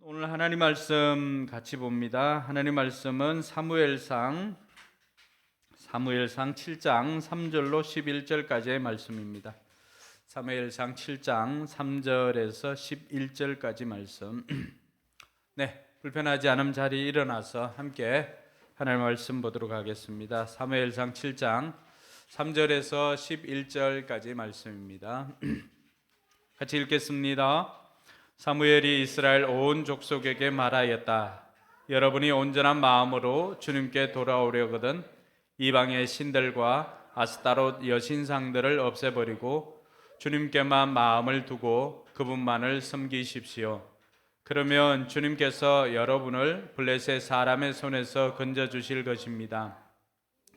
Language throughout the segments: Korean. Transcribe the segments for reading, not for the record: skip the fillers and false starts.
오늘 하나님 말씀 같이 봅니다. 하나님 말씀은 사무엘상 7장 3절로 11절까지의 말씀입니다. 사무엘상 7장 3절에서 11절까지 말씀. 네, 불편하지 않은 자리에 일어나서 함께 하나님 말씀 보도록 하겠습니다. 사무엘상 7장 3절에서 11절까지 말씀입니다. 같이 읽겠습니다. 사무엘이 이스라엘 온 족속에게 말하였다. 여러분이 온전한 마음으로 주님께 돌아오려거든 이방의 신들과 아스타롯 여신상들을 없애버리고 주님께만 마음을 두고 그분만을 섬기십시오. 그러면 주님께서 여러분을 블레셋 사람의 손에서 건져주실 것입니다.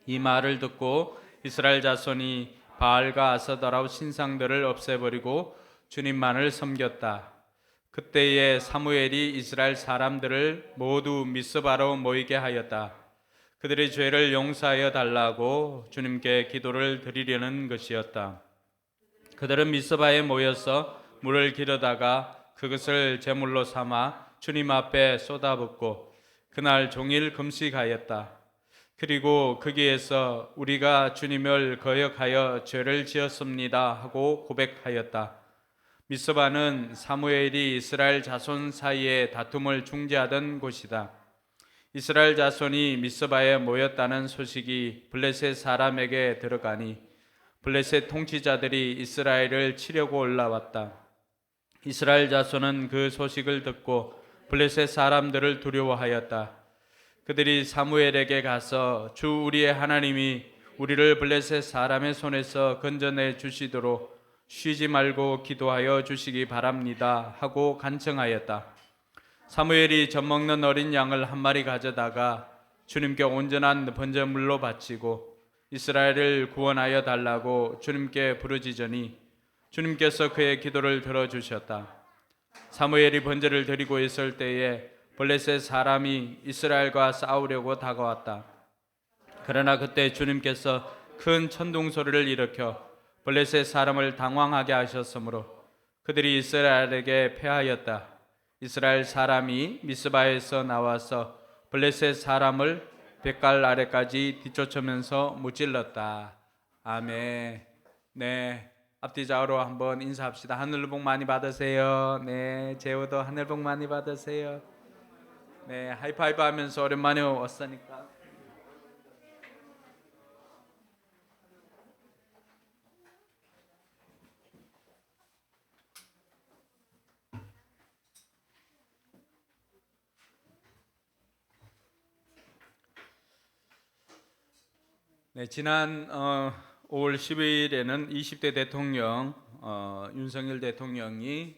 이 말을 듣고 이스라엘 자손이 바알과 아스타롯 신상들을 없애버리고 주님만을 섬겼다. 그때에 사무엘이 이스라엘 사람들을 모두 미스바로 모이게 하였다. 그들의 죄를 용서하여 달라고 주님께 기도를 드리려는 것이었다. 그들은 미스바에 모여서 물을 기르다가 그것을 제물로 삼아 주님 앞에 쏟아붓고 그날 종일 금식하였다. 그리고 거기에서 우리가 주님을 거역하여 죄를 지었습니다 하고 고백하였다. 미스바는 사무엘이 이스라엘 자손 사이에 다툼을 중재하던 곳이다. 이스라엘 자손이 미스바에 모였다는 소식이 블레셋 사람에게 들어가니 블레셋 통치자들이 이스라엘을 치려고 올라왔다. 이스라엘 자손은 그 소식을 듣고 블레셋 사람들을 두려워하였다. 그들이 사무엘에게 가서 주 우리의 하나님이 우리를 블레셋 사람의 손에서 건져내 주시도록 쉬지 말고 기도하여 주시기 바랍니다 하고 간청하였다. 사무엘이 젖먹는 어린 양을 한 마리 가져다가 주님께 온전한 번제물로 바치고 이스라엘을 구원하여 달라고 주님께 부르짖으니 주님께서 그의 기도를 들어주셨다. 사무엘이 번제를 드리고 있을 때에 블레셋 사람이 이스라엘과 싸우려고 다가왔다. 그러나 그때 주님께서 큰 천둥 소리를 일으켜 블레셋 사람을 당황하게 하셨으므로 그들이 이스라엘에게 패하였다. 이스라엘 사람이 미스바에서 나와서 블레셋 사람을 뱃갈 아래까지 뒤쫓으면서 무찔렀다. 아멘. 네, 앞뒤 좌우로 한번 인사합시다. 하늘 복 많이 받으세요. 네, 재호도 하늘 복 많이 받으세요. 네, 하이파이브 하면서 오랜만에 왔으니까. 네, 지난 5월 12일에는 20대 대통령 윤석열 대통령이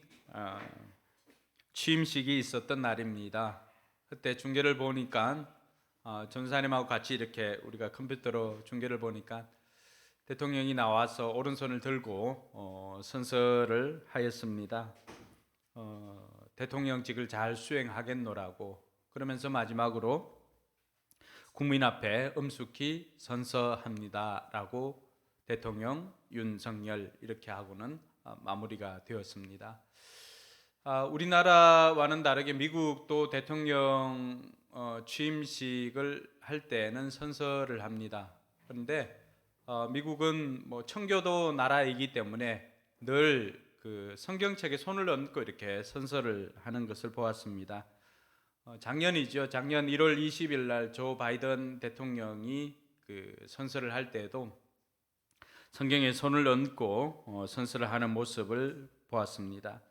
취임식이 있었던 날입니다. 그때 중계를 보니까 전사님하고 같이 이렇게 우리가 컴퓨터로 중계를 보니까 대통령이 나와서 오른손을 들고 선서를 하였습니다. 대통령직을 잘 수행하겠노라고 그러면서 마지막으로 국민 앞에 엄숙히 선서합니다라고 대통령 윤석열 이렇게 하고는 마무리가 되었습니다. 우리나라와는 다르게 미국도 대통령 취임식을 할 때는 선서를 합니다. 그런데 미국은 뭐 청교도 나라이기 때문에 늘 그 성경책에 손을 얹고 이렇게 선서를 하는 것을 보았습니다. 작년이죠. 작년 1월 20일 날 조 바이든 대통령이 그 선서를 할 때에도 성경에 손을 얹고 선서를 하는 모습을 보았습니다.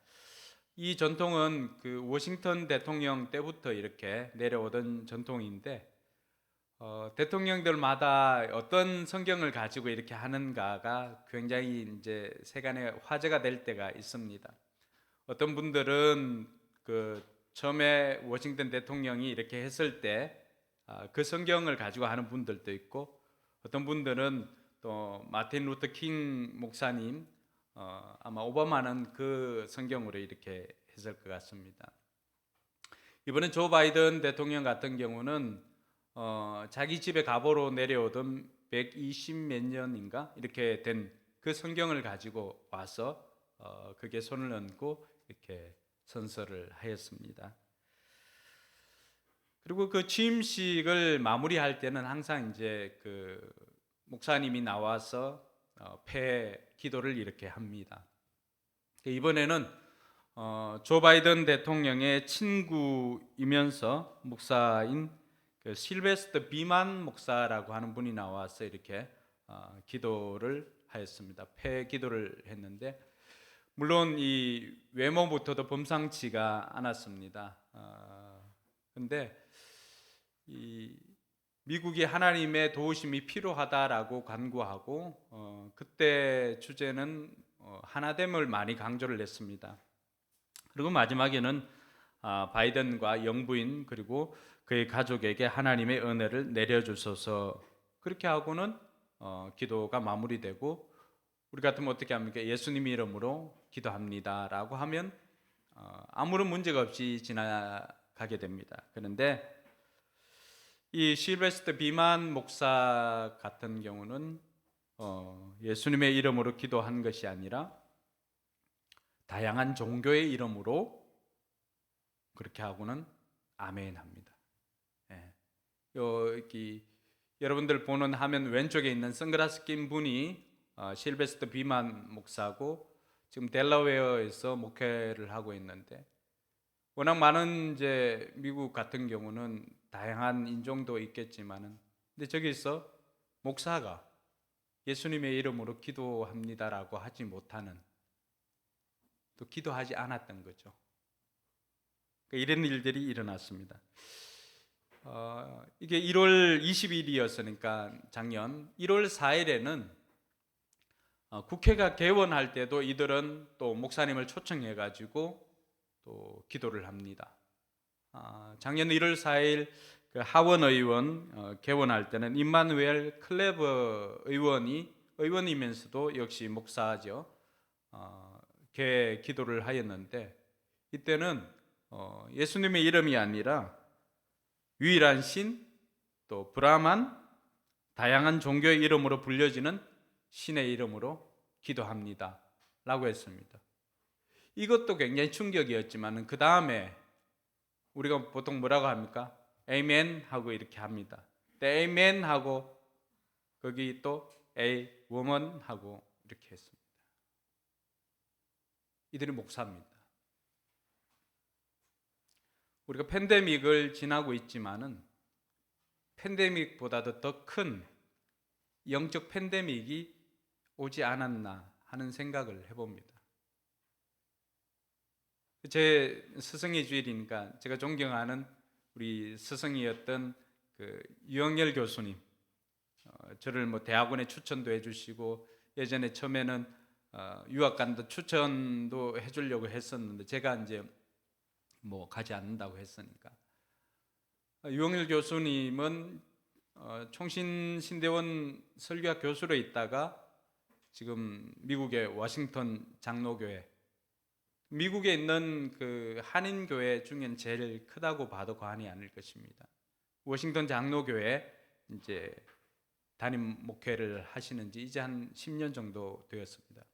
이 전통은 그 워싱턴 대통령 때부터 이렇게 내려오던 전통인데 대통령들마다 어떤 성경을 가지고 이렇게 하는가가 굉장히 이제 세간에 화제가 될 때가 있습니다. 어떤 분들은 그 처음에 워싱턴 대통령이 이렇게 했을 때 그 성경을 가지고 하는 분들도 있고 어떤 분들은 또 마틴 루터 킹 목사님 아마 오바마는 그 성경으로 이렇게 했을 것 같습니다. 이번에 조 바이든 대통령 같은 경우는 자기 집에 가보로 내려오던 120몇 년인가 이렇게 된 그 성경을 가지고 와서 그게 손을 얹고 이렇게 선서를 하였습니다. 그리고 그 취임식을 마무리할 때는 항상 이제 그 목사님이 나와서 폐 기도를 이렇게 합니다. 이번에는 조 바이든 대통령의 친구이면서 목사인 그 실베스터 비만 목사라고 하는 분이 나와서 이렇게 기도를 하였습니다. 폐 기도를 했는데 물론 이 외모부터도 범상치가 않았습니다. 근데 이 미국이 하나님의 도우심이 필요하다라고 간구하고 그때 주제는 하나됨을 많이 강조를 했습니다. 그리고 마지막에는 바이든과 영부인 그리고 그의 가족에게 하나님의 은혜를 내려주소서 그렇게 하고는 기도가 마무리되고 우리 같으면 어떻게 합니까? 예수님 이름으로 기도합니다라고 하면 아무런 문제가 없이 지나가게 됩니다. 그런데 이 실베스터 비만 목사 같은 경우는 예수님의 이름으로 기도한 것이 아니라 다양한 종교의 이름으로 그렇게 하고는 아멘 합니다. 예. 여기 여러분들 보는 화면 왼쪽에 있는 선글라스 낀 분이 실베스터 비만 목사고 지금 델라웨어에서 목회를 하고 있는데 워낙 많은 이제 미국 같은 경우는 다양한 인종도 있겠지만은 근데 저기서 목사가 예수님의 이름으로 기도합니다라고 하지 못하는 또 기도하지 않았던 거죠. 그러니까 이런 일들이 일어났습니다. 이게 1월 20일이었으니까 작년 1월 4일에는 국회가 개원할 때도 이들은 또 목사님을 초청해 가지고 또 기도를 합니다. 작년 1월 4일 그 하원 의원 개원할 때는 임마누엘 클레버 의원이면서도 역시 목사죠. 기도를 하였는데 이때는 예수님의 이름이 아니라 유일한 신, 또 브라만, 다양한 종교의 이름으로 불려지는 신의 이름으로 기도합니다 라고 했습니다. 이것도 굉장히 충격이었지만 그 다음에 우리가 보통 뭐라고 합니까? 아멘 하고 이렇게 합니다. 아멘 하고 거기 또 A woman 하고 이렇게 했습니다. 이들이 목사입니다. 우리가 팬데믹을 지나고 있지만은 팬데믹보다도 더 큰 영적 팬데믹이 오지 않았나 하는 생각을 해봅니다. 제 스승의 주일이니까 제가 존경하는 우리 스승이었던 그 유영열 교수님, 저를 뭐 대학원에 추천도 해주시고 예전에 처음에는 유학 간다 추천도 해주려고 했었는데 제가 이제 뭐 가지 않는다고 했으니까 유영열 교수님은 총신신대원 설교학 교수로 있다가 지금 미국의 워싱턴 장로교회 미국에 있는 그 한인교회 중엔 제일 크다고 봐도 과언이 아닐 것입니다. 워싱턴 장로교회 이제 담임 목회를 하시는 지 이제 한 10년 정도 되었습니다.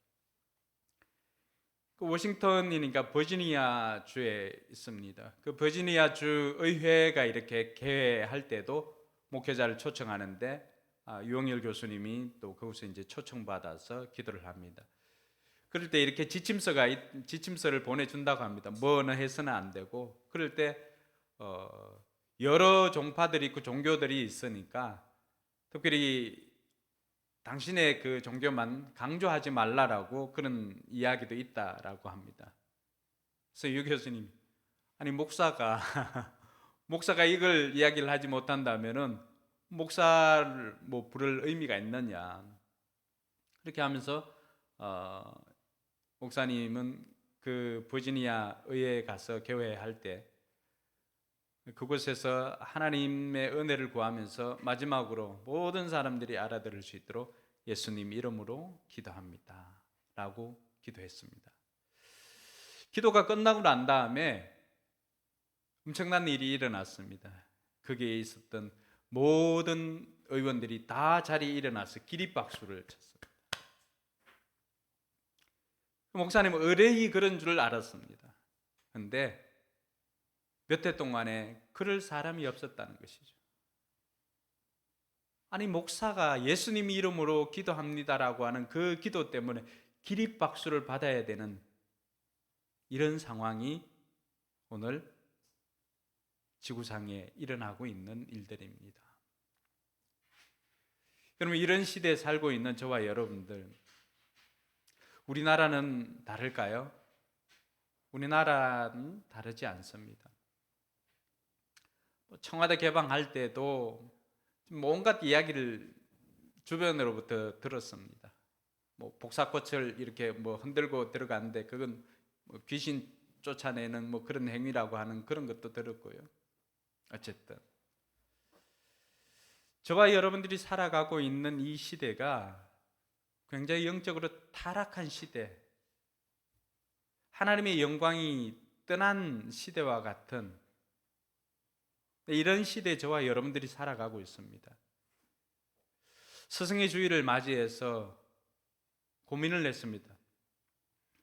그 워싱턴이니까 버지니아 주에 있습니다. 그 버지니아 주 의회가 이렇게 개회할 때도 목회자를 초청하는데 유영열 교수님이 또 거기서 이제 초청받아서 기도를 합니다. 그럴 때 이렇게 지침서를 보내준다고 합니다. 뭐는 해서는 안 되고 그럴 때 여러 종파들이 있고 종교들이 있으니까 특별히 당신의 그 종교만 강조하지 말라라고 그런 이야기도 있다라고 합니다. 그래서 유 교수님 아니 목사가 이걸 이야기를 하지 못한다면은 목사를 뭐 부를 의미가 있느냐 이렇게 하면서 목사님은 그 버지니아 의회에 가서 교회할 때 그곳에서 하나님의 은혜를 구하면서 마지막으로 모든 사람들이 알아들을 수 있도록 예수님 이름으로 기도합니다 라고 기도했습니다. 기도가 끝나고 난 다음에 엄청난 일이 일어났습니다. 거기에 있었던 모든 의원들이 다 자리에 일어나서 기립박수를 쳤습니다. 목사님은 의뢰이 그런 줄 알았습니다. 그런데 몇 해 동안에 그럴 사람이 없었다는 것이죠. 아니, 목사가 예수님 이름으로 기도합니다라고 하는 그 기도 때문에 기립박수를 받아야 되는 이런 상황이 오늘 지구상에 일어나고 있는 일들입니다. 여러분, 이런 시대에 살고 있는 저와 여러분들, 우리나라는 다를까요? 우리나라는 다르지 않습니다. 청와대 개방할 때도 온갖 이야기를 주변으로부터 들었습니다. 복사꽃을 이렇게 흔들고 들어가는데 그건 귀신 쫓아내는 그런 행위라고 하는 그런 것도 들었고요. 어쨌든 저와 여러분들이 살아가고 있는 이 시대가 굉장히 영적으로 타락한 시대, 하나님의 영광이 떠난 시대와 같은 이런 시대에 저와 여러분들이 살아가고 있습니다. 스승의 주일을 맞이해서 고민을 했습니다.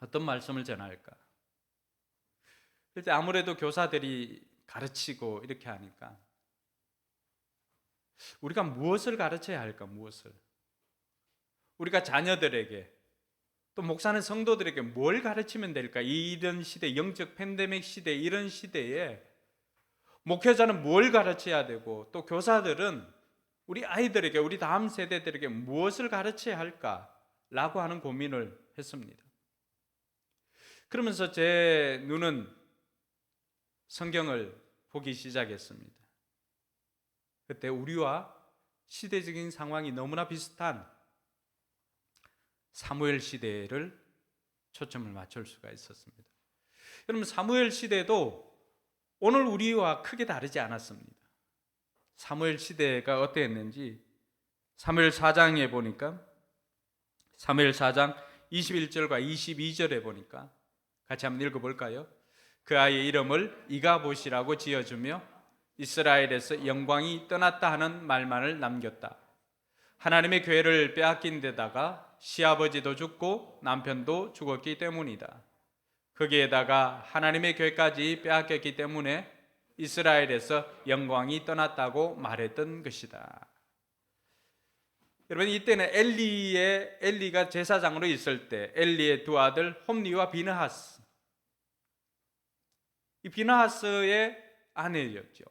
어떤 말씀을 전할까? 그때 아무래도 교사들이 가르치고 이렇게 하니까 우리가 무엇을 가르쳐야 할까? 무엇을? 우리가 자녀들에게, 또 목사는 성도들에게 뭘 가르치면 될까? 이런 시대, 영적 팬데믹 시대, 이런 시대에 목회자는 뭘 가르쳐야 되고, 또 교사들은 우리 아이들에게, 우리 다음 세대들에게 무엇을 가르쳐야 할까라고 하는 고민을 했습니다. 그러면서 제 눈은 성경을 보기 시작했습니다. 그때 우리와 시대적인 상황이 너무나 비슷한 사무엘 시대를 초점을 맞출 수가 있었습니다. 여러분, 사무엘 시대도 오늘 우리와 크게 다르지 않았습니다. 사무엘 시대가 어땠는지 사무엘 4장에 보니까, 사무엘 4장 21절과 22절에 보니까 같이 한번 읽어볼까요? 그 아이의 이름을 이가봇이라고 지어주며 이스라엘에서 영광이 떠났다 하는 말만을 남겼다. 하나님의 교회를 빼앗긴 데다가 시아버지도 죽고 남편도 죽었기 때문이다. 거기에다가 하나님의 교회까지 빼앗겼기 때문에 이스라엘에서 영광이 떠났다고 말했던 것이다. 여러분, 이때는 엘리가 제사장으로 있을 때 엘리의 두 아들 홈리와 비느하스, 이 비느하스의 아내였죠.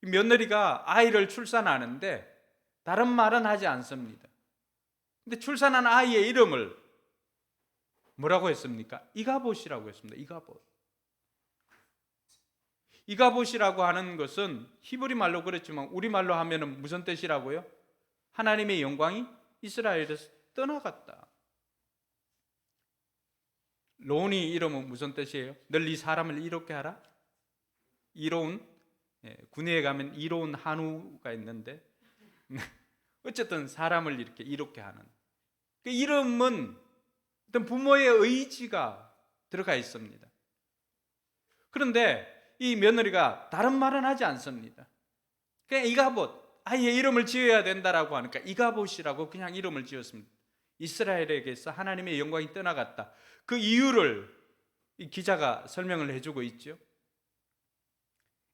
며느리가 아이를 출산하는데 다른 말은 하지 않습니다. 근데 출산한 아이의 이름을 뭐라고 했습니까? 이가봇이라고 했습니다. 이가봇이라고 하는 것은 히브리 말로 그랬지만 우리말로 하면은 무슨 뜻이라고요? 하나님의 영광이 이스라엘에서 떠나갔다. 론이 이름은 무슨 뜻이에요? 널리 사람을 이롭게 하라? 이로운, 군대에 가면 이로운 한우가 있는데 어쨌든 사람을 이렇게 이롭게 하는, 그 이름은 어떤 부모의 의지가 들어가 있습니다. 그런데 이 며느리가 다른 말은 하지 않습니다. 그냥 이가봇, 아이의 이름을 지어야 된다라고 하니까 이가봇이라고 그냥 이름을 지었습니다. 이스라엘에게서 하나님의 영광이 떠나갔다. 그 이유를 이 기자가 설명을 해주고 있죠.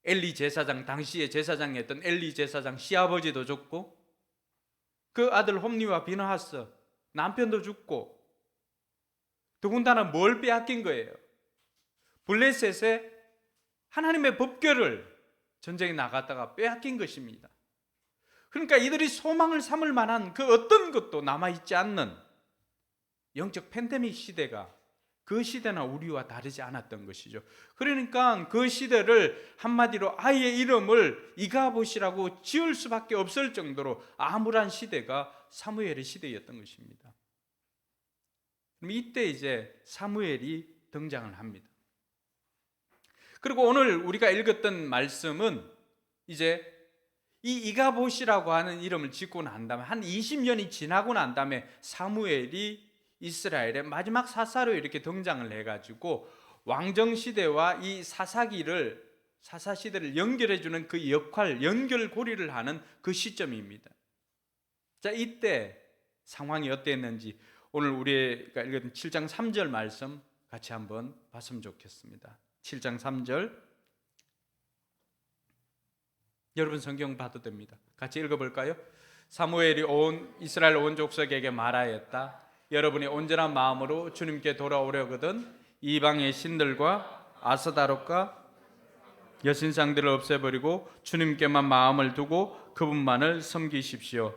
엘리 제사장, 당시에 제사장이었던 엘리 제사장 시아버지도 죽고, 그 아들 홈리와 비느하스 남편도 죽고, 더군다나 뭘 빼앗긴 거예요? 블레셋의 하나님의 법궤를 전쟁에 나갔다가 빼앗긴 것입니다. 그러니까 이들이 소망을 삼을 만한 그 어떤 것도 남아있지 않는 영적 팬데믹 시대가, 그 시대나 우리와 다르지 않았던 것이죠. 그러니까 그 시대를 한마디로 아이의 이름을 이가봇이라고 지을 수밖에 없을 정도로 암울한 시대가 사무엘의 시대였던 것입니다. 그럼 이때 이제 사무엘이 등장을 합니다. 그리고 오늘 우리가 읽었던 말씀은 이제 이 이가봇이라고 하는 이름을 짓고 난 다음에 한 20년이 지나고 난 다음에 사무엘이 이스라엘의 마지막 사사로 이렇게 등장을 해가지고 왕정시대와 이 사사시대를 연결해주는 그 역할, 연결고리를 하는 그 시점입니다. 자, 이때 상황이 어땠는지 오늘 우리가 읽은 7장 3절 말씀 같이 한번 봤으면 좋겠습니다. 7장 3절 여러분 성경 봐도 됩니다. 같이 읽어볼까요? 사무엘이 온 이스라엘 온 족속에게 말하였다. 여러분이 온전한 마음으로 주님께 돌아오려거든 이방의 신들과 아스다롯과 여신상들을 없애버리고 주님께만 마음을 두고 그분만을 섬기십시오.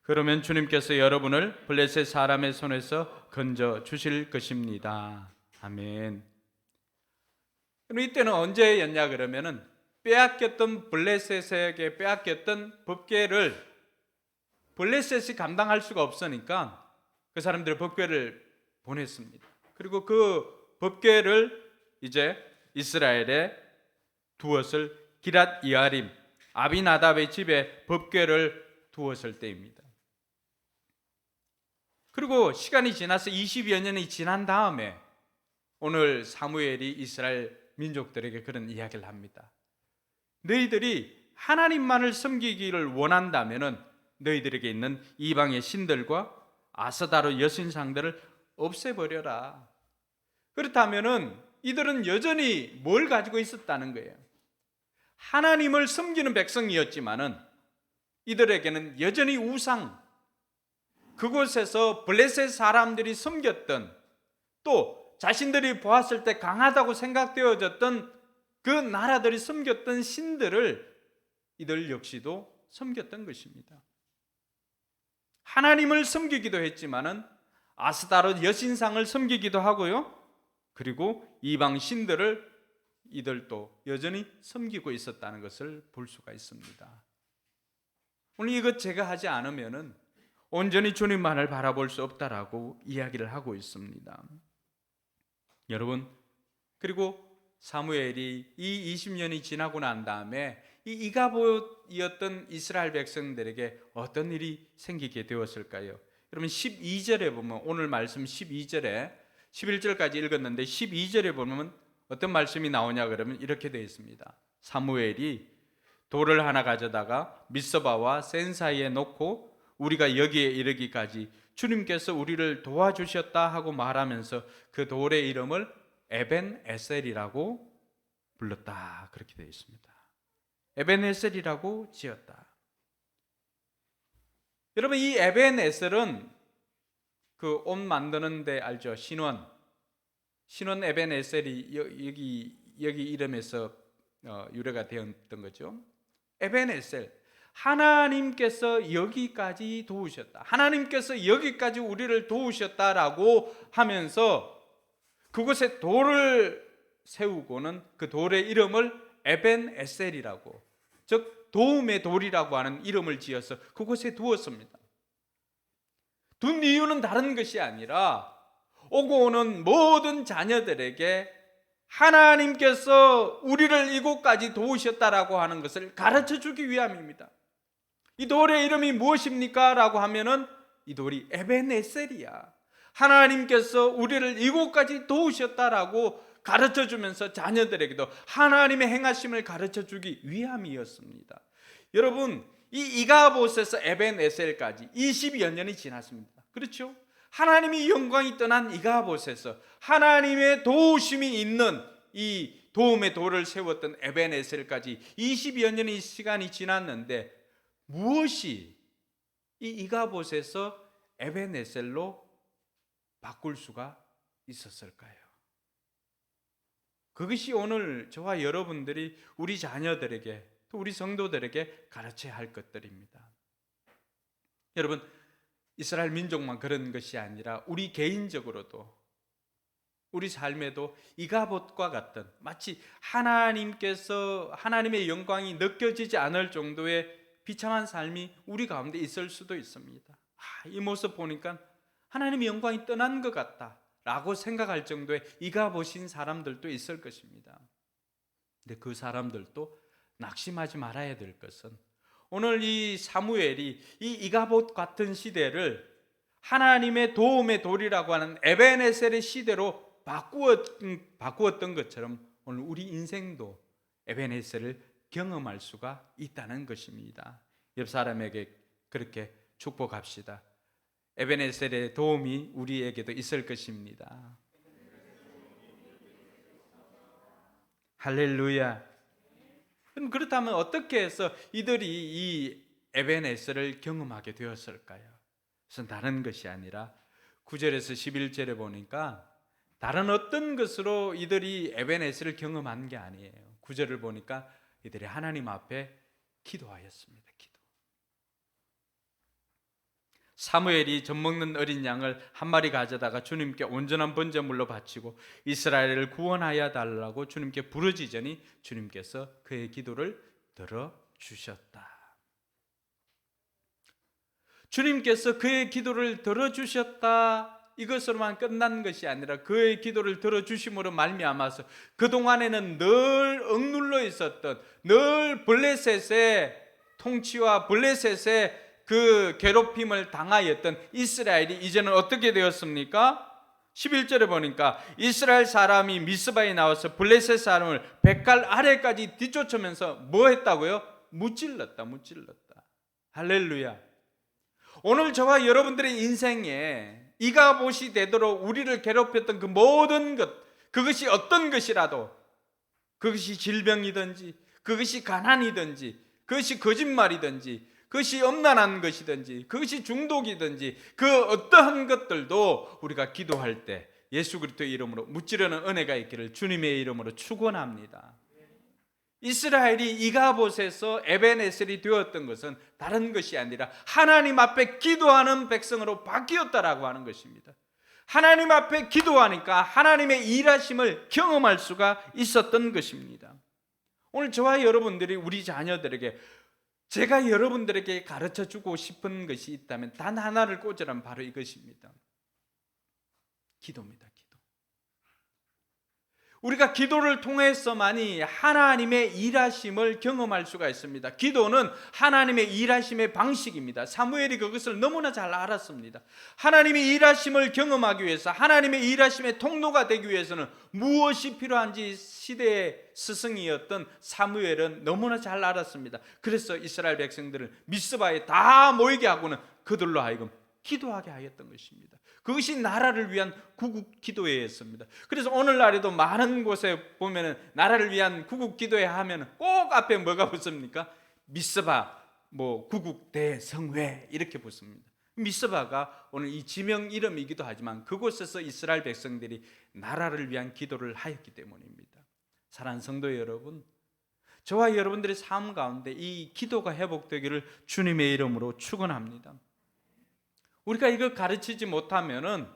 그러면 주님께서 여러분을 블레셋 사람의 손에서 건져 주실 것입니다. 아멘. 그럼 이때는 언제였냐 그러면은 빼앗겼던 블레셋에게 빼앗겼던 법궤를 블레셋이 감당할 수가 없으니까 그 사람들이 법궤를 보냈습니다. 그리고 그 법궤를 이제 이스라엘에 두었을 기랏 이아림 아비나답의 집에 법궤를 두었을 때입니다. 그리고 시간이 지나서 20여 년이 지난 다음에 오늘 사무엘이 이스라엘 민족들에게 그런 이야기를 합니다. 너희들이 하나님만을 섬기기를 원한다면은 너희들에게 있는 이방의 신들과 아스다롯 여신상들을 없애버려라. 그렇다면은 이들은 여전히 뭘 가지고 있었다는 거예요? 하나님을 섬기는 백성이었지만은 이들에게는 여전히 우상, 그곳에서 블레셋 사람들이 섬겼던, 또 자신들이 보았을 때 강하다고 생각되어졌던 그 나라들이 섬겼던 신들을 이들 역시도 섬겼던 것입니다. 하나님을 섬기기도 했지만은 아스다롯 여신상을 섬기기도 하고요. 그리고 이방 신들을 이들도 여전히 섬기고 있었다는 것을 볼 수가 있습니다. 오늘 이것 제가 하지 않으면은 온전히 주님만을 바라볼 수 없다라고 이야기를 하고 있습니다. 여러분, 그리고 사무엘이 이 20년이 지나고 난 다음에 이 이가봇이었던 이스라엘 백성들에게 어떤 일이 생기게 되었을까요? 여러분 12절에 보면, 오늘 말씀 12절에 11절까지 읽었는데 12절에 보면 어떤 말씀이 나오냐 그러면 이렇게 되어 있습니다. 사무엘이 돌을 하나 가져다가 미스바와 센 사이에 놓고 우리가 여기에 이르기까지 주님께서 우리를 도와주셨다 하고 말하면서 그 돌의 이름을 에벤에셀이라고 불렀다. 그렇게 되어 있습니다. 에벤에셀이라고 지었다. 여러분 이 에벤에셀은 그 옷 만드는 데 알죠? 신원 에벤에셀이 여기 이름에서 유래가 되었던 거죠. 에벤에셀, 하나님께서 여기까지 도우셨다, 하나님께서 여기까지 우리를 도우셨다라고 하면서 그곳에 돌을 세우고는 그 돌의 이름을 에벤에셀이라고, 즉 도움의 돌이라고 하는 이름을 지어서 그곳에 두었습니다. 둔 이유는 다른 것이 아니라 오고 오는 모든 자녀들에게 하나님께서 우리를 이곳까지 도우셨다라고 하는 것을 가르쳐 주기 위함입니다. 이 돌의 이름이 무엇입니까? 라고 하면은 이 돌이 에벤에셀이야. 하나님께서 우리를 이곳까지 도우셨다라고 가르쳐 주면서 자녀들에게도 하나님의 행하심을 가르쳐 주기 위함이었습니다. 여러분, 이 이가봇에서 에벤에셀까지 20여 년이 지났습니다. 그렇죠? 하나님의 영광이 떠난 이가봇에서 하나님의 도우심이 있는 이 도움의 돌을 세웠던 에벤에셀까지 20여 년의 시간이 지났는데 무엇이 이 이가봇에서 에벤에셀로 바꿀 수가 있었을까요? 그것이 오늘 저와 여러분들이 우리 자녀들에게 또 우리 성도들에게 가르쳐야 할 것들입니다. 여러분, 이스라엘 민족만 그런 것이 아니라 우리 개인적으로도 우리 삶에도 이가봇과 같은, 마치 하나님께서 하나님의 영광이 느껴지지 않을 정도의 비참한 삶이 우리 가운데 있을 수도 있습니다. 이 모습 보니까 하나님의 영광이 떠난 것 같다 라고 생각할 정도의 이가봇인 사람들도 있을 것입니다. 근데 그 사람들도 낙심하지 말아야 될 것은 오늘 이 사무엘이 이 이가봇 같은 시대를 하나님의 도움의 돌이라고 하는 에벤에셀의 시대로 바꾸었던 것처럼 오늘 우리 인생도 에벤에셀을 경험할 수가 있다는 것입니다. 옆 사람에게 그렇게 축복합시다. 에벤에셀의 도움이 우리에게도 있을 것입니다. 할렐루야. 그럼 그렇다면 어떻게 해서 이들이 이 에베네스를 경험하게 되었을까요? 그것은 다른 것이 아니라 9절에서 11절에 보니까 다른 어떤 것으로 이들이 에베네스를 경험한 게 아니에요. 9절을 보니까 이들이 하나님 앞에 기도하였습니다. 사무엘이 젖먹는 어린 양을 한 마리 가져다가 주님께 온전한 번제물로 바치고 이스라엘을 구원하여 달라고 주님께 부르짖으니 주님께서 그의 기도를 들어주셨다. 주님께서 그의 기도를 들어주셨다, 이것으로만 끝난 것이 아니라 그의 기도를 들어주심으로 말미암아서 그동안에는 늘 억눌러 있었던, 늘 블레셋의 통치와 블레셋의 그 괴롭힘을 당하였던 이스라엘이 이제는 어떻게 되었습니까? 11절에 보니까 이스라엘 사람이 미스바에 나와서 블레셋 사람을 백갈 아래까지 뒤쫓으면서 뭐 했다고요? 무찔렀다. 할렐루야. 오늘 저와 여러분들의 인생에 이가봇이 되도록 우리를 괴롭혔던 그 모든 것, 그것이 어떤 것이라도, 그것이 질병이든지, 그것이 가난이든지, 그것이 거짓말이든지, 그것이 엄난한 것이든지, 그것이 중독이든지, 그 어떠한 것들도 우리가 기도할 때 예수 그리스도의 이름으로 무찌르는 은혜가 있기를 주님의 이름으로 축원합니다. 이스라엘이 이가봇에서 에베네셀이 되었던 것은 다른 것이 아니라 하나님 앞에 기도하는 백성으로 바뀌었다라고 하는 것입니다. 하나님 앞에 기도하니까 하나님의 일하심을 경험할 수가 있었던 것입니다. 오늘 저와 여러분들이 우리 자녀들에게, 제가 여러분들에게 가르쳐주고 싶은 것이 있다면 단 하나를 꽂으라면 바로 이것입니다. 기도입니다. 우리가 기도를 통해서만이 하나님의 일하심을 경험할 수가 있습니다. 기도는 하나님의 일하심의 방식입니다. 사무엘이 그것을 너무나 잘 알았습니다. 하나님의 일하심을 경험하기 위해서, 하나님의 일하심의 통로가 되기 위해서는 무엇이 필요한지 시대의 스승이었던 사무엘은 너무나 잘 알았습니다. 그래서 이스라엘 백성들을 미스바에 다 모이게 하고는 그들로 하여금 기도하게 하였던 것입니다. 그것이 나라를 위한 구국 기도회였습니다. 그래서 오늘날에도 많은 곳에 보면은 나라를 위한 구국 기도회 하면 꼭 앞에 뭐가 붙습니까? 미스바 구국 대성회 이렇게 붙습니다. 미스바가 오늘 이 지명 이름이기도 하지만 그곳에서 이스라엘 백성들이 나라를 위한 기도를 하였기 때문입니다. 사랑하는 성도 여러분, 저와 여러분들의 삶 가운데 이 기도가 회복되기를 주님의 이름으로 축원합니다. 우리가 이걸 가르치지 못하면은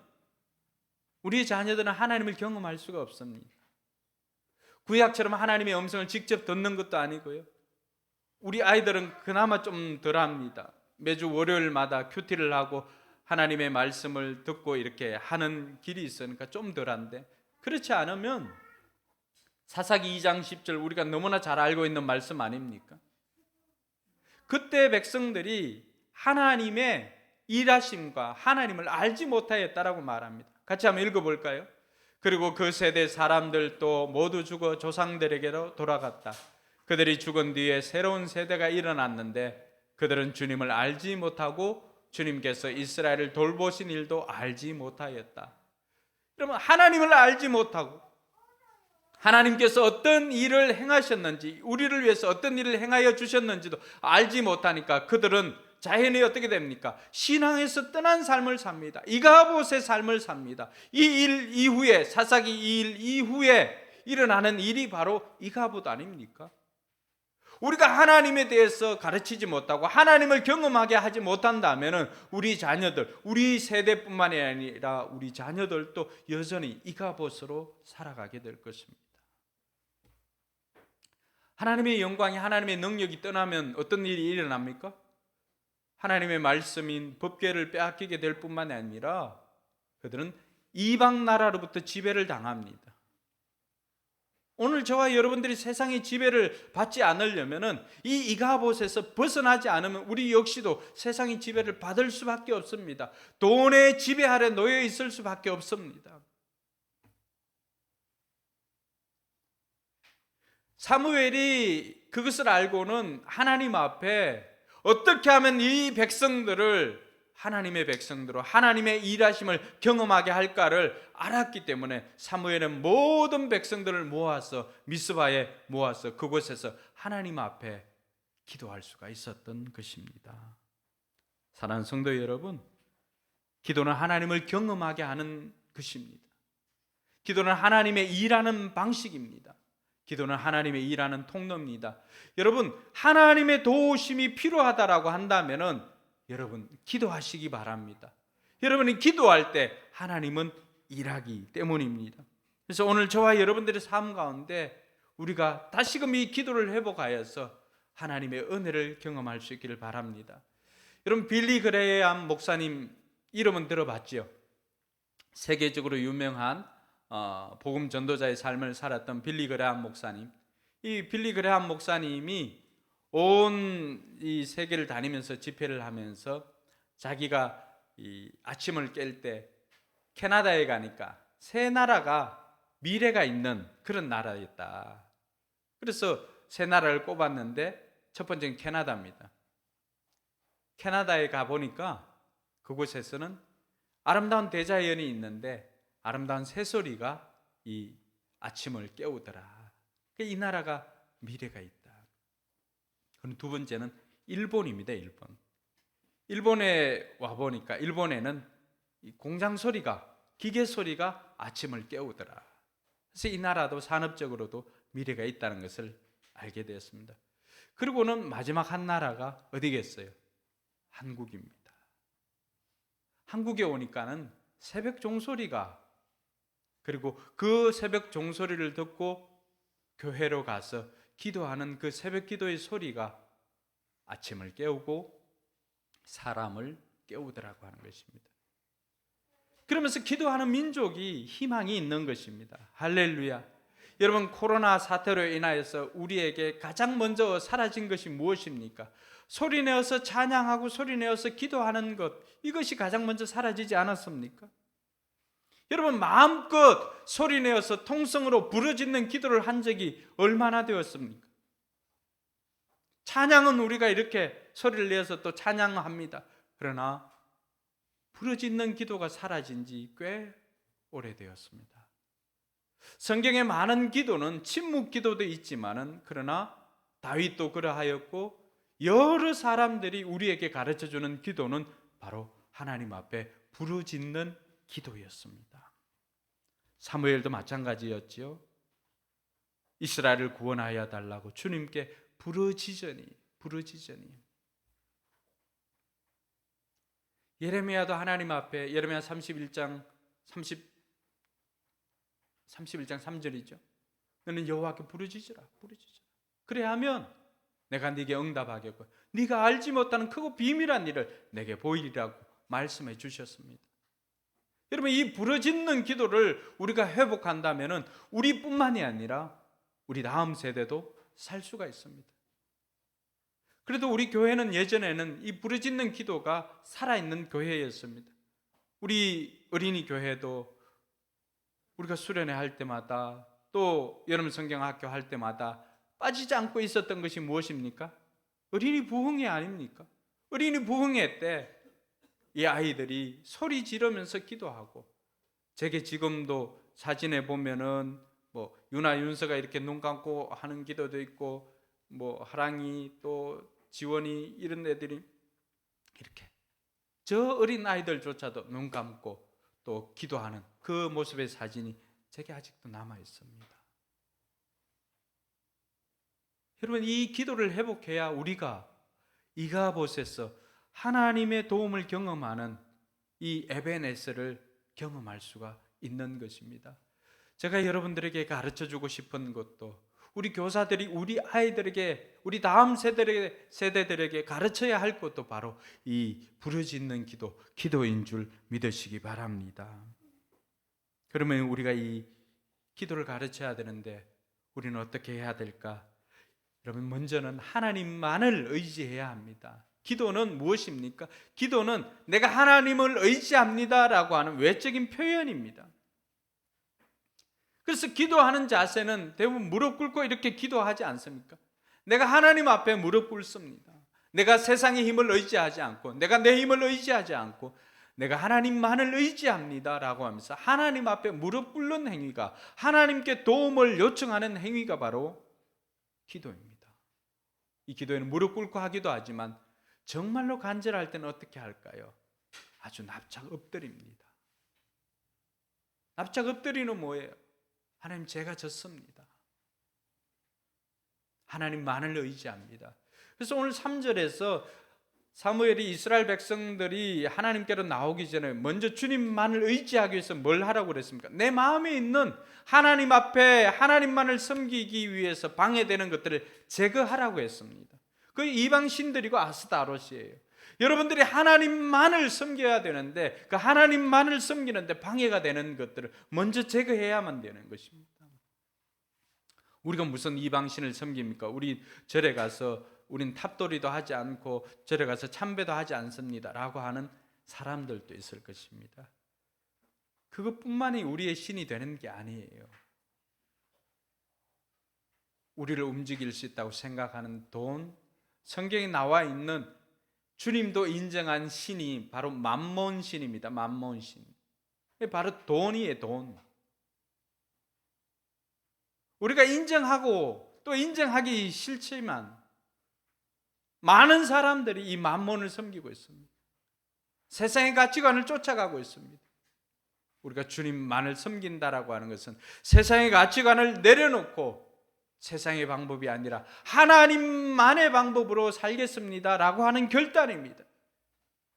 우리 자녀들은 하나님을 경험할 수가 없습니다. 구약처럼 하나님의 음성을 직접 듣는 것도 아니고요. 우리 아이들은 그나마 좀 덜합니다. 매주 월요일마다 큐티를 하고 하나님의 말씀을 듣고 이렇게 하는 길이 있으니까 좀 덜한데, 그렇지 않으면 사사기 2장 10절 우리가 너무나 잘 알고 있는 말씀 아닙니까? 그때 백성들이 하나님의 일하심과 하나님을 알지 못하였다라고 말합니다. 같이 한번 읽어볼까요? 그리고 그 세대 사람들도 모두 죽어 조상들에게로 돌아갔다. 그들이 죽은 뒤에 새로운 세대가 일어났는데 그들은 주님을 알지 못하고 주님께서 이스라엘을 돌보신 일도 알지 못하였다. 그러면 하나님을 알지 못하고 하나님께서 어떤 일을 행하셨는지, 우리를 위해서 어떤 일을 행하여 주셨는지도 알지 못하니까 그들은 자연히 어떻게 됩니까? 신앙에서 떠난 삶을 삽니다. 이가봇의 삶을 삽니다. 이 일 이후에, 사사기 이 일 이후에 일어나는 일이 바로 이가봇 아닙니까? 우리가 하나님에 대해서 가르치지 못하고 하나님을 경험하게 하지 못한다면 우리 자녀들, 우리 세대뿐만이 아니라 우리 자녀들도 여전히 이가봇으로 살아가게 될 것입니다. 하나님의 영광이, 하나님의 능력이 떠나면 어떤 일이 일어납니까? 하나님의 말씀인 법궤를 빼앗기게 될 뿐만 아니라 그들은 이방 나라로부터 지배를 당합니다. 오늘 저와 여러분들이 세상의 지배를 받지 않으려면 이 이가봇에서 벗어나지 않으면 우리 역시도 세상의 지배를 받을 수밖에 없습니다. 돈의 지배 아래 놓여 있을 수밖에 없습니다. 사무엘이 그것을 알고는 하나님 앞에 어떻게 하면 이 백성들을 하나님의 백성들로 하나님의 일하심을 경험하게 할까를 알았기 때문에 사무엘은 모든 백성들을 모아서 미스바에 모아서 그곳에서 하나님 앞에 기도할 수가 있었던 것입니다. 사랑하는 성도 여러분, 기도는 하나님을 경험하게 하는 것입니다. 기도는 하나님의 일하는 방식입니다. 기도는 하나님의 일하는 통로입니다. 여러분, 하나님의 도우심이 필요하다라고 한다면은 여러분 기도하시기 바랍니다. 여러분이 기도할 때 하나님은 일하기 때문입니다. 그래서 오늘 저와 여러분들의 삶 가운데 우리가 다시금 이 기도를 회복하여서 하나님의 은혜를 경험할 수 있기를 바랍니다. 여러분, 빌리 그레이엄 목사님 이름은 들어봤지요? 세계적으로 유명한 복음 전도자의 삶을 살았던 빌리 그레이엄 목사님. 이 빌리 그레이엄 목사님이 온 이 세계를 다니면서 집회를 하면서 자기가 이 아침을 깰 때 캐나다에 가니까 새 나라가 미래가 있는 그런 나라였다. 그래서 새 나라를 꼽았는데 첫 번째는 캐나다입니다. 캐나다에 가보니까 그곳에서는 아름다운 대자연이 있는데 아름다운 새소리가 이 아침을 깨우더라. 이 나라가 미래가 있다. 그리고 두 번째는 일본입니다. 일본에 와보니까 일본에는 이 공장 소리가, 기계 소리가 아침을 깨우더라. 그래서 이 나라도 산업적으로도 미래가 있다는 것을 알게 되었습니다. 그리고는 마지막 한 나라가 어디겠어요? 한국입니다. 한국에 오니까는 새벽 종소리가, 그리고 그 새벽 종소리를 듣고 교회로 가서 기도하는 그 새벽 기도의 소리가 아침을 깨우고 사람을 깨우더라고 하는 것입니다. 그러면서 기도하는 민족이 희망이 있는 것입니다. 할렐루야. 여러분, 코로나 사태로 인하여서 우리에게 가장 먼저 사라진 것이 무엇입니까? 소리내어서 찬양하고 소리내어서 기도하는 것, 이것이 가장 먼저 사라지지 않았습니까? 여러분, 마음껏 소리내어서 통성으로 부르짖는 기도를 한 적이 얼마나 되었습니까? 찬양은 우리가 이렇게 소리를 내어서 또 찬양합니다. 그러나 부르짖는 기도가 사라진 지 꽤 오래되었습니다. 성경에 많은 기도는 침묵 기도도 있지만은 그러나 다윗도 그러하였고 여러 사람들이 우리에게 가르쳐주는 기도는 바로 하나님 앞에 부르짖는 기도였습니다. 사무엘도 마찬가지였지요. 이스라엘을 구원하여 달라고 주님께 부르짖으니 예레미야도 하나님 앞에 예레미야 31장 3절이죠. 너는 여호와께 부르짖으라. 그래야 하면 내가 네게 응답하겠고 네가 알지 못하는 크고 비밀한 일을 내게 보이리라고 말씀해 주셨습니다. 여러분, 이 부르짖는 기도를 우리가 회복한다면 우리뿐만이 아니라 우리 다음 세대도 살 수가 있습니다. 그래도 우리 교회는 예전에는 이 부르짖는 기도가 살아있는 교회였습니다. 우리 어린이 교회도 우리가 수련회 할 때마다 또 여름 성경학교 할 때마다 빠지지 않고 있었던 것이 무엇입니까? 어린이 부흥회 아닙니까? 어린이 부흥회 때 이 아이들이 소리 지르면서 기도하고, 제게 지금도 사진에 보면은 뭐 유나 윤서가 이렇게 눈 감고 하는 기도도 있고, 뭐 하랑이 또 지원이 이런 애들이 이렇게 저 어린 아이들조차도 눈 감고 또 기도하는 그 모습의 사진이 제게 아직도 남아 있습니다. 여러분, 이 기도를 회복해야 우리가 이가봇에서 하나님의 도움을 경험하는 이 에베네스를 경험할 수가 있는 것입니다. 제가 여러분들에게 가르쳐주고 싶은 것도, 우리 교사들이 우리 아이들에게, 우리 다음 세대들에게 가르쳐야 할 것도 바로 이 부르짖는 기도인 줄 믿으시기 바랍니다. 그러면 우리가 이 기도를 가르쳐야 되는데 우리는 어떻게 해야 될까? 여러분, 먼저는 하나님만을 의지해야 합니다. 기도는 무엇입니까? 기도는 내가 하나님을 의지합니다라고 하는 외적인 표현입니다. 그래서 기도하는 자세는 대부분 무릎 꿇고 이렇게 기도하지 않습니까? 내가 하나님 앞에 무릎 꿇습니다. 내가 세상의 힘을 의지하지 않고, 내가 내 힘을 의지하지 않고 내가 하나님만을 의지합니다 라고 하면서 하나님 앞에 무릎 꿇는 행위가, 하나님께 도움을 요청하는 행위가 바로 기도입니다. 이 기도에는 무릎 꿇고 하기도 하지만 정말로 간절할 때는 어떻게 할까요? 아주 납작 엎드립니다. 납작 엎드리는 뭐예요? 하나님, 제가 졌습니다. 하나님만을 의지합니다. 그래서 오늘 3절에서 사무엘이 이스라엘 백성들이 하나님께로 나오기 전에 먼저 주님만을 의지하기 위해서 뭘 하라고 그랬습니까? 내 마음에 있는 하나님 앞에 하나님만을 섬기기 위해서 방해되는 것들을 제거하라고 했습니다. 그 이방 신들이고 아스타롯이에요. 여러분들이 하나님만을 섬겨야 되는데 그 하나님만을 섬기는데 방해가 되는 것들을 먼저 제거해야만 되는 것입니다. 우리가 무슨 이방신을 섬깁니까? 우리 절에 가서 우린 탑돌이도 하지 않고 절에 가서 참배도 하지 않습니다 라고 하는 사람들도 있을 것입니다. 그것뿐만이 우리의 신이 되는 게 아니에요. 우리를 움직일 수 있다고 생각하는 돈, 성경에 나와 있는 주님도 인정한 신이 바로 맘몬신입니다. 맘몬신. 바로 돈이에요, 돈. 우리가 인정하고 또 인정하기 싫지만 많은 사람들이 이 맘몬을 섬기고 있습니다. 세상의 가치관을 쫓아가고 있습니다. 우리가 주님만을 섬긴다라고 하는 것은 세상의 가치관을 내려놓고 세상의 방법이 아니라 하나님만의 방법으로 살겠습니다라고 하는 결단입니다.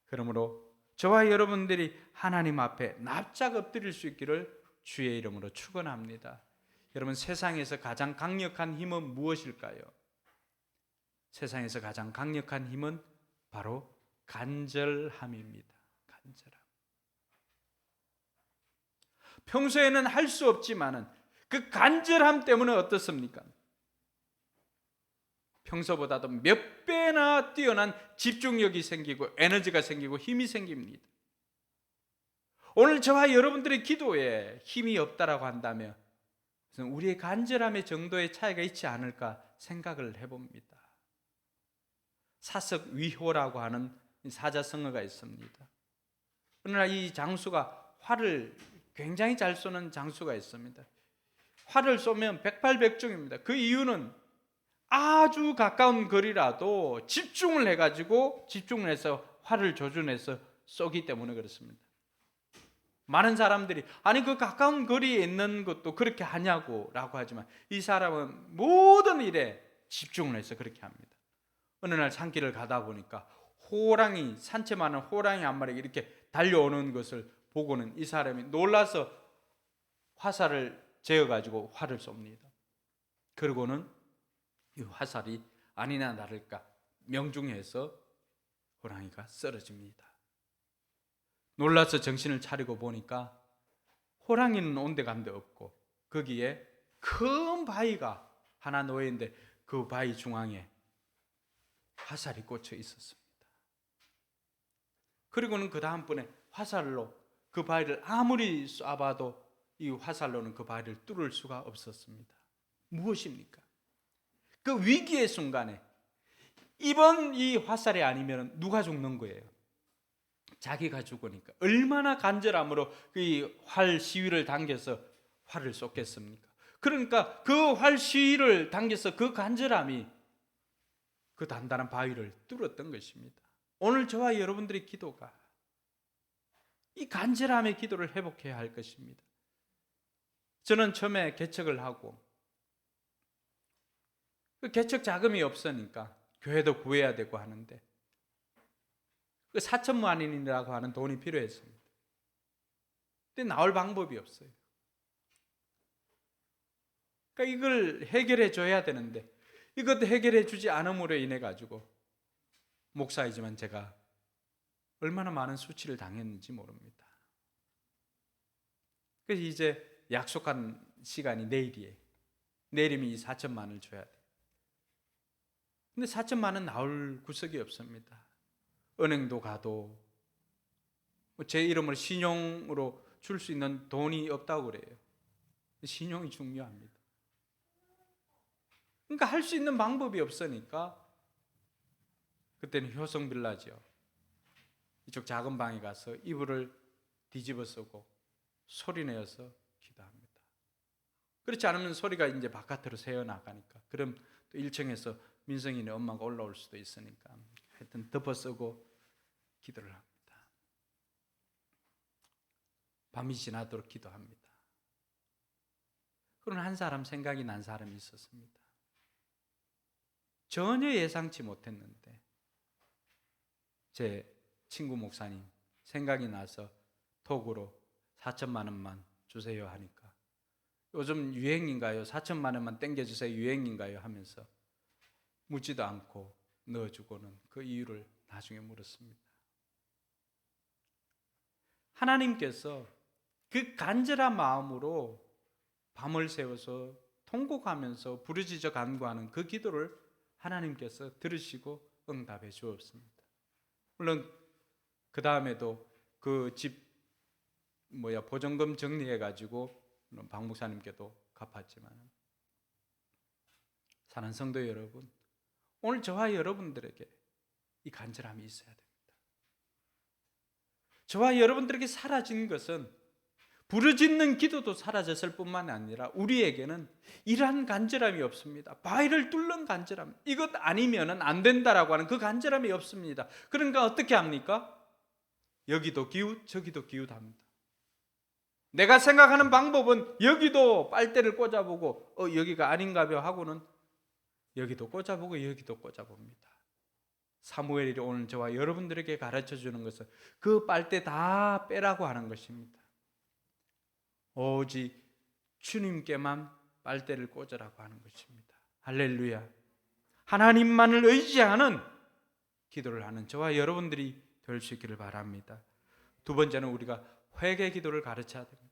그러므로 저와 여러분들이 하나님 앞에 납작 엎드릴 수 있기를 주의 이름으로 축원합니다. 여러분, 세상에서 가장 강력한 힘은 무엇일까요? 세상에서 가장 강력한 힘은 바로 간절함입니다. 간절함. 평소에는 할 수 없지만은 그 간절함 때문에 어떻습니까? 평소보다도 몇 배나 뛰어난 집중력이 생기고 에너지가 생기고 힘이 생깁니다. 오늘 저와 여러분들의 기도에 힘이 없다라고 한다면 우리의 간절함의 정도의 차이가 있지 않을까 생각을 해봅니다. 사석위호라고 하는 사자성어가 있습니다. 어느 날 이 장수가 활을 굉장히 잘 쏘는 장수가 있습니다. 활을 쏘면 백발백중입니다. 그 이유는 아주 가까운 거리라도 집중을 해서 활을 조준해서 쏘기 때문에 그렇습니다. 많은 사람들이 아니 그 가까운 거리에 있는 것도 그렇게 하냐고 라고 하지만 이 사람은 모든 일에 집중을 해서 그렇게 합니다. 어느 날 산길을 가다 보니까 산채 많은 호랑이 한 마리가 이렇게 달려오는 것을 보고는 이 사람이 놀라서 화살을 재어가지고 활을 쏩니다. 그러고는 이 화살이 아니나 다를까 명중해서 호랑이가 쓰러집니다. 놀라서 정신을 차리고 보니까 호랑이는 온데간데 없고 거기에 큰 바위가 하나 놓여 있는데 그 바위 중앙에 화살이 꽂혀 있었습니다. 그리고는 그 다음번에 화살로 그 바위를 아무리 쏴봐도 이 화살로는 그 바위를 뚫을 수가 없었습니다. 무엇입니까? 그 위기의 순간에 이번 이 화살이 아니면 누가 죽는 거예요? 자기가 죽으니까 얼마나 간절함으로 그 활 시위를 당겨서 활을 쏘겠습니까? 그러니까 그 활 시위를 당겨서 그 간절함이 그 단단한 바위를 뚫었던 것입니다. 오늘 저와 여러분들의 기도가 이 간절함의 기도를 회복해야 할 것입니다. 저는 처음에 개척을 하고 그 개척 자금이 없으니까 교회도 구해야 되고 하는데 그 4천만 원이라고 하는 돈이 필요했습니다. 근데 나올 방법이 없어요. 그러니까 이걸 해결해 줘야 되는데 이것도 해결해 주지 않음으로 인해 가지고 목사이지만 제가 얼마나 많은 수치를 당했는지 모릅니다. 그래서 이제 약속한 시간이 내일이에요. 내일이면 이 4천만 원을 줘야 돼요. 근데 4천만 원 나올 구석이 없습니다. 은행도 가도 제 이름을 신용으로 줄 수 있는 돈이 없다고 그래요. 신용이 중요합니다. 그러니까 할 수 있는 방법이 없으니까 그때는 효성빌라죠. 이쪽 작은 방에 가서 이불을 뒤집어 쓰고 소리내어서 기도합니다. 그렇지 않으면 소리가 이제 바깥으로 새어나가니까, 그럼 또 1층에서 민성이네 엄마가 올라올 수도 있으니까 하여튼 덮어 쓰고 기도를 합니다. 밤이 지나도록 기도합니다. 그런 한 사람 생각이 난 사람이 있었습니다. 전혀 예상치 못했는데 제 친구 목사님 생각이 나서 톡으로 4천만 원만 주세요 하니까, 요즘 유행인가요? 4천만 원만 땡겨주세요 유행인가요? 하면서 묻지도 않고 넣어주고는 그 이유를 나중에 물었습니다. 하나님께서 그 간절한 마음으로 밤을 새워서 통곡하면서 부르짖어 간구하는 그 기도를 하나님께서 들으시고 응답해 주었습니다. 물론 그 다음에도 그 집 보전금 정리해 가지고 박 목사님께도 갚았지만, 사랑하는 성도 여러분, 오늘 저와 여러분들에게 이 간절함이 있어야 됩니다. 저와 여러분들에게 사라진 것은 부르짖는 기도도 사라졌을 뿐만 아니라 우리에게는 이러한 간절함이 없습니다. 바위를 뚫는 간절함, 이것 아니면 안 된다라고 하는 그 간절함이 없습니다. 그러니까 어떻게 합니까? 여기도 기웃 저기도 기웃합니다. 내가 생각하는 방법은 여기도 빨대를 꽂아보고 여기가 아닌가벼 하고는 여기도 꽂아보고 여기도 꽂아봅니다. 사무엘이 오늘 저와 여러분들에게 가르쳐주는 것은 그 빨대 다 빼라고 하는 것입니다. 오직 주님께만 빨대를 꽂으라고 하는 것입니다. 할렐루야. 하나님만을 의지하는 기도를 하는 저와 여러분들이 될 수 있기를 바랍니다. 두 번째는 우리가 회개 기도를 가르쳐야 됩니다.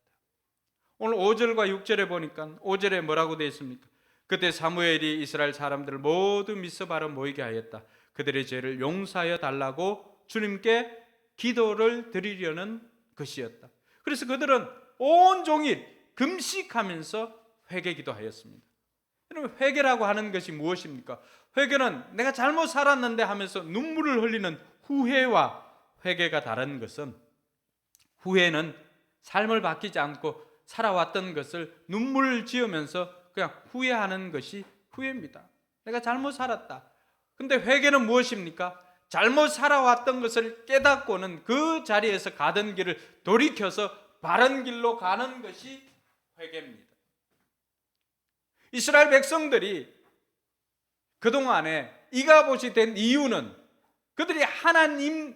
오늘 5절과 6절에 보니까 5절에 뭐라고 되어 있습니까? 그때 사무엘이 이스라엘 사람들을 모두 미스바로 모이게 하였다. 그들의 죄를 용서하여 달라고 주님께 기도를 드리려는 것이었다. 그래서 그들은 온종일 금식하면서 회개 기도하였습니다. 여러분, 회개라고 하는 것이 무엇입니까? 회개는 내가 잘못 살았는데 하면서 눈물을 흘리는 후회와 회개가 다른 것은, 후회는 삶을 바뀌지 않고 살아왔던 것을 눈물을 지으면서 그냥 후회하는 것이 후회입니다. 내가 잘못 살았다. 근데 회개는 무엇입니까? 잘못 살아왔던 것을 깨닫고는 그 자리에서 가던 길을 돌이켜서 바른 길로 가는 것이 회개입니다. 이스라엘 백성들이 그동안에 이가봇이 된 이유는 그들이 하나님만을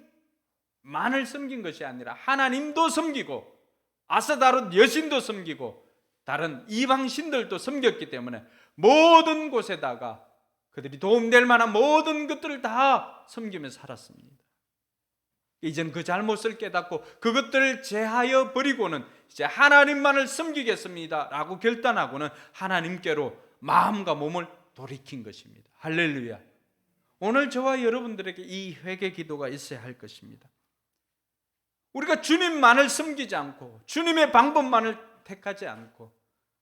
섬긴 것이 아니라 하나님도 섬기고 아스다롯 여신도 섬기고 다른 이방신들도 섬겼기 때문에 모든 곳에다가 그들이 도움될 만한 모든 것들을 다 섬기며 살았습니다. 이젠 그 잘못을 깨닫고 그것들을 제하여 버리고는 이제 하나님만을 섬기겠습니다 라고 결단하고는 하나님께로 마음과 몸을 돌이킨 것입니다. 할렐루야. 오늘 저와 여러분들에게 이 회개 기도가 있어야 할 것입니다. 우리가 주님만을 섬기지 않고 주님의 방법만을 택하지 않고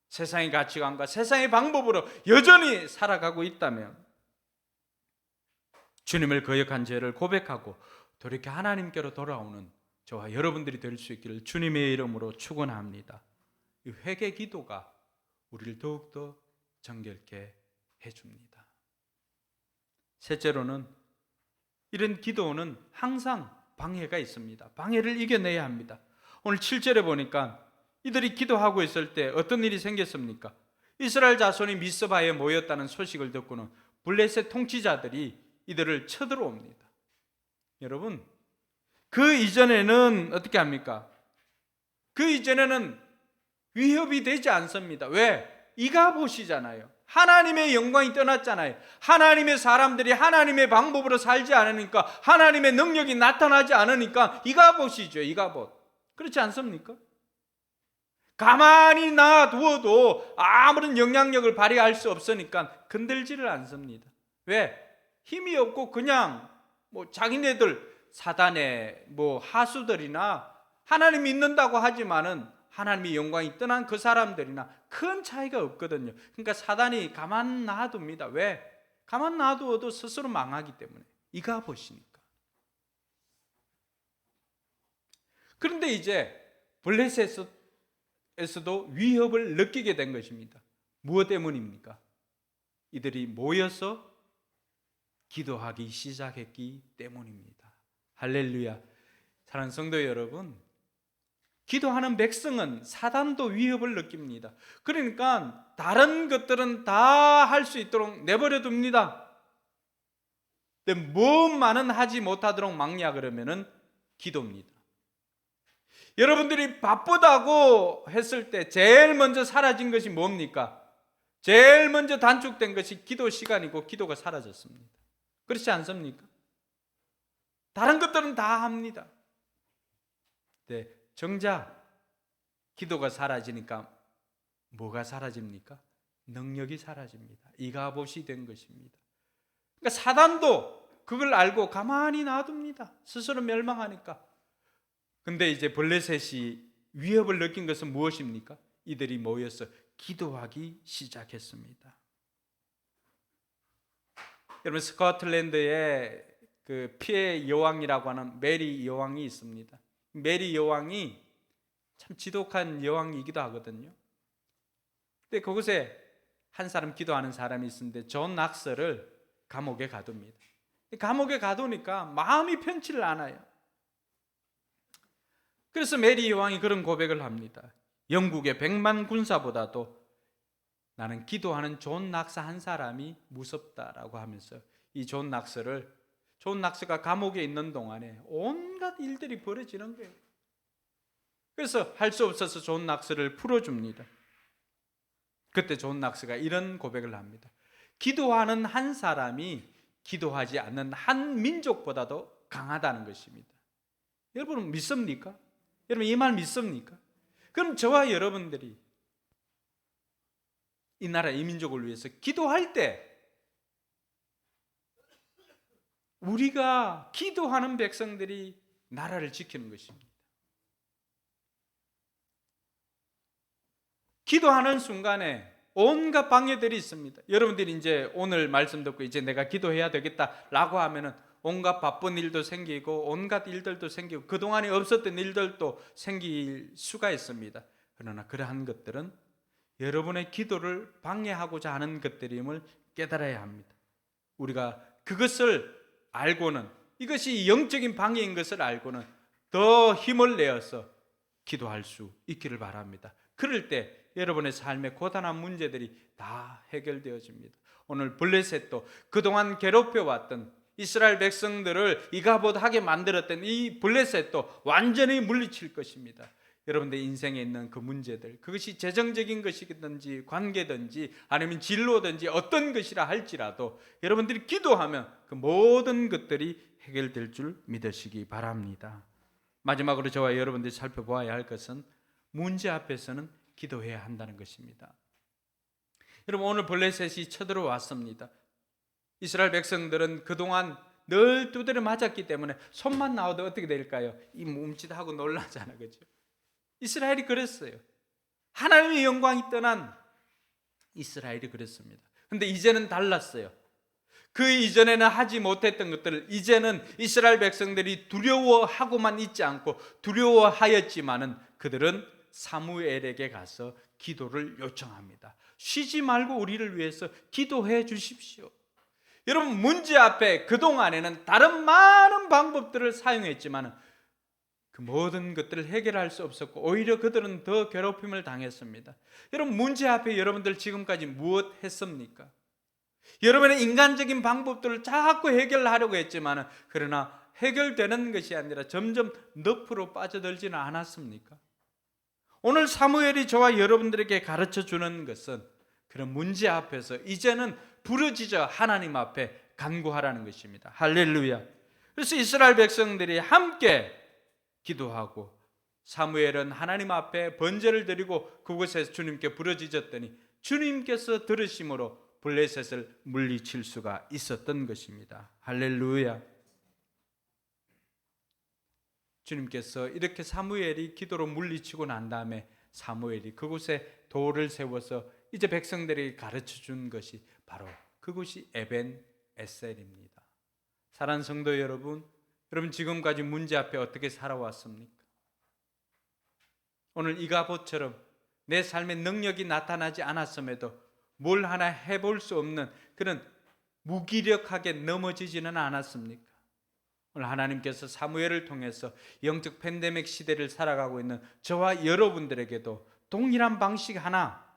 세상의 가치관과 세상의 방법으로 여전히 살아가고 있다면 주님을 거역한 죄를 고백하고 돌이켜 하나님께로 돌아오는 저와 여러분들이 될 수 있기를 주님의 이름으로 축원합니다. 이 회개 기도가 우리를 더욱더 정결케 해줍니다. 셋째로는 이런 기도는 항상 방해가 있습니다. 방해를 이겨내야 합니다. 오늘 7절에 보니까 이들이 기도하고 있을 때 어떤 일이 생겼습니까? 이스라엘 자손이 미스바에 모였다는 소식을 듣고는 블레셋 통치자들이 이들을 쳐들어옵니다. 여러분, 그 이전에는 어떻게 합니까? 그 이전에는 위협이 되지 않습니다. 왜? 이가봇이잖아요. 하나님의 영광이 떠났잖아요. 하나님의 사람들이 하나님의 방법으로 살지 않으니까, 하나님의 능력이 나타나지 않으니까 이가봇이죠. 이가봇. 그렇지 않습니까? 가만히 놔두어도 아무런 영향력을 발휘할 수 없으니까 건들지를 않습니다. 왜? 힘이 없고 그냥 자기네들 사단의 하수들이나 하나님 믿는다고 하지만은 하나님의 영광이 떠난 그 사람들이나 큰 차이가 없거든요. 그러니까 사단이 가만 놔둡니다. 왜? 가만 놔두어도 스스로 망하기 때문에. 이가봇이니까. 그런데 이제 블레셋에서도 위협을 느끼게 된 것입니다. 무엇 때문입니까? 이들이 모여서 기도하기 시작했기 때문입니다. 할렐루야. 사랑하는 성도 여러분, 기도하는 백성은 사단도 위협을 느낍니다. 그러니까 다른 것들은 다 할 수 있도록 내버려 둡니다. 근데 뭐만은 하지 못하도록 막냐 그러면은 기도입니다. 여러분들이 바쁘다고 했을 때 제일 먼저 사라진 것이 뭡니까? 제일 먼저 단축된 것이 기도 시간이고 기도가 사라졌습니다. 그렇지 않습니까? 다른 것들은 다 합니다. 네, 정작 기도가 사라지니까 뭐가 사라집니까? 능력이 사라집니다. 이가봇이 된 것입니다. 그러니까 사단도 그걸 알고 가만히 놔둡니다. 스스로 멸망하니까. 근데 이제 블레셋이 위협을 느낀 것은 무엇입니까? 이들이 모여서 기도하기 시작했습니다. 여러분, 스코틀랜드에 그 피해 여왕이라고 하는 메리 여왕이 있습니다. 메리 여왕이 참 지독한 여왕이기도 하거든요. 근데 그곳에 한 사람 기도하는 사람이 있는데 존 낙서를 감옥에 가둡니다. 감옥에 가두니까 마음이 편치를 않아요. 그래서 메리 여왕이 그런 고백을 합니다. 영국의 100만 군사보다도 나는 기도하는 존 낙서 한 사람이 무섭다라고 하면서 이 존 낙서가 감옥에 있는 동안에 온갖 일들이 벌어지는 거예요. 그래서 할 수 없어서 존 낙서를 풀어줍니다. 그때 존 낙서가 이런 고백을 합니다. 기도하는 한 사람이 기도하지 않는 한 민족보다도 강하다는 것입니다. 여러분 믿습니까? 여러분 이 말 믿습니까? 그럼 저와 여러분들이 이 나라 이 민족을 위해서 기도할 때 우리가 기도하는 백성들이 나라를 지키는 것입니다. 기도하는 순간에 온갖 방해들이 있습니다. 여러분들이 이제 오늘 말씀 듣고 이제 내가 기도해야 되겠다라고 하면은 온갖 바쁜 일도 생기고 온갖 일들도 생기고 그동안에 없었던 일들도 생길 수가 있습니다. 그러나 그러한 것들은 여러분의 기도를 방해하고자 하는 것들임을 깨달아야 합니다. 우리가 그것을 알고는, 이것이 영적인 방해인 것을 알고는 더 힘을 내어서 기도할 수 있기를 바랍니다. 그럴 때 여러분의 삶의 고단한 문제들이 다 해결되어집니다. 오늘 블레셋도 그동안 괴롭혀왔던 이스라엘 백성들을 이가봇하게 만들었던 이 블레셋도 완전히 물리칠 것입니다. 여러분들 인생에 있는 그 문제들, 그것이 재정적인 것이든지 관계든지 아니면 진로든지 어떤 것이라 할지라도 여러분들이 기도하면 그 모든 것들이 해결될 줄 믿으시기 바랍니다. 마지막으로 저와 여러분들이 살펴보아야 할 것은 문제 앞에서는 기도해야 한다는 것입니다. 여러분 오늘 블레셋이 쳐들어왔습니다. 이스라엘 백성들은 그동안 늘 두드려 맞았기 때문에 손만 나와도 어떻게 될까요? 이 뭉칫하고 놀라잖아, 그렇죠? 이스라엘이 그랬어요. 하나님의 영광이 떠난 이스라엘이 그랬습니다. 그런데 이제는 달랐어요. 그 이전에는 하지 못했던 것들을 이제는 이스라엘 백성들이 두려워하고만 있지 않고 두려워하였지만은 그들은 사무엘에게 가서 기도를 요청합니다. 쉬지 말고 우리를 위해서 기도해 주십시오. 여러분 문제 앞에 그동안에는 다른 많은 방법들을 사용했지만 그 모든 것들을 해결할 수 없었고 오히려 그들은 더 괴롭힘을 당했습니다. 여러분 문제 앞에 여러분들 지금까지 무엇 했습니까? 여러분의 인간적인 방법들을 자꾸 해결하려고 했지만 그러나 해결되는 것이 아니라 점점 늪으로 빠져들지는 않았습니까? 오늘 사무엘이 저와 여러분들에게 가르쳐주는 것은 그런 문제 앞에서 이제는 부르짖어 하나님 앞에 간구하라는 것입니다. 할렐루야. 그래서 이스라엘 백성들이 함께 기도하고 사무엘은 하나님 앞에 번제를 드리고 그곳에서 주님께 부르짖었더니 주님께서 들으심으로 블레셋을 물리칠 수가 있었던 것입니다. 할렐루야. 주님께서 이렇게 사무엘이 기도로 물리치고 난 다음에 사무엘이 그곳에 돌을 세워서 이제 백성들이 가르쳐 준 것이 바로 그곳이 에벤 에셀입니다. 사랑하는 성도 여러분, 여러분 지금까지 문제 앞에 어떻게 살아왔습니까? 오늘 이가봇처럼 내 삶의 능력이 나타나지 않았음에도 뭘 하나 해볼 수 없는 그런 무기력하게 넘어지지는 않았습니까? 오늘 하나님께서 사무엘을 통해서 영적 팬데믹 시대를 살아가고 있는 저와 여러분들에게도 동일한 방식 하나,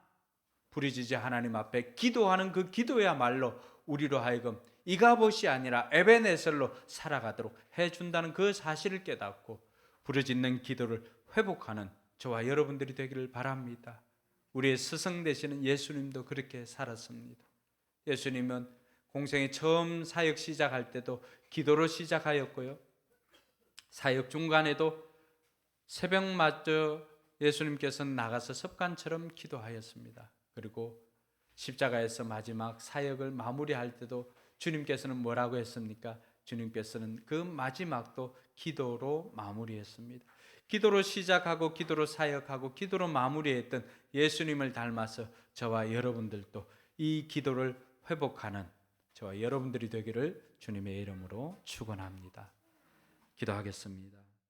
부르짖어 하나님 앞에 기도하는 그 기도야말로 우리로 하여금 이가봇이 아니라 에베네셀로 살아가도록 해준다는 그 사실을 깨닫고 부르짖는 기도를 회복하는 저와 여러분들이 되기를 바랍니다. 우리의 스승 되시는 예수님도 그렇게 살았습니다. 예수님은 공생의 처음 사역 시작할 때도 기도로 시작하였고요, 사역 중간에도 새벽마저 예수님께서는 나가서 습관처럼 기도하였습니다. 그리고 십자가에서 마지막 사역을 마무리할 때도 주님께서는 뭐라고 했습니까? 주님께서는 그 마지막도 기도로 마무리했습니다. 기도로 시작하고 기도로 사역하고 기도로 마무리했던 예수님을 닮아서 저와 여러분들도 이 기도를 회복하는 저와 여러분들이 되기를 주님의 이름으로 축원합니다. 기도하겠습니다.